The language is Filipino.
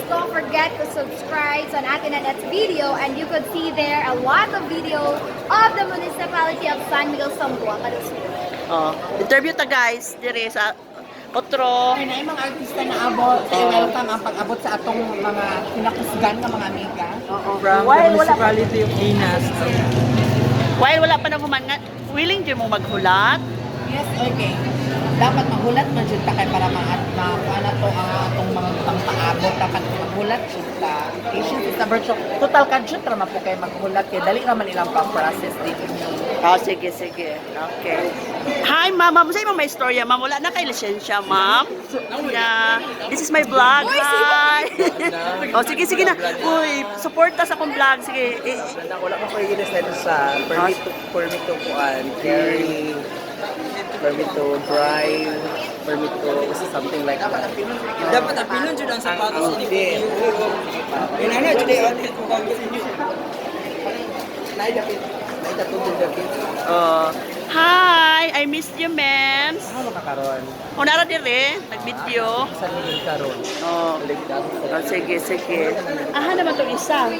don't forget to subscribe sa atin na next video, and you could see there a lot of video of the municipality of San Miguel Zamboanga del Sur. Oh, interview ta guys dire sa Otro. Ay, na yung mga artista na abot, welcome ang pag-abot sa atong mga kinakusgan ng mga amiga. From the municipality of Inas. While wala pa nang human, willing din mo maghulat? Yes, okay. Dapat maghulat man jud ta kay para ano to ang atong mga pampaabot dapat maghulat jud ta. Patience is the virtue. Total ka jud ra man po kay maghulat kay dali naman ilang pa-process dito. Oh, sige, sige. Okay. Hi, ma'am. Ma'am, sa'yo may istorya, ma'am. Wala na kay lisensya, ma'am. Yeah. This is my vlog. Hi. Oh, sige, sige na. Uy, support ta sa akong vlog. Sige. Wala ko kayo sa permit to kuan, carry, permit to drive, permit to something like that. Dapat apilon jud ang sapatos Okay. Inana jud ang Hi. I missed you, ma'am. Ano makakaroon? O, nara dire. Nag-video. Sa Miguel karon. Oh. Oh, sige, sige. Aha naman itong isa.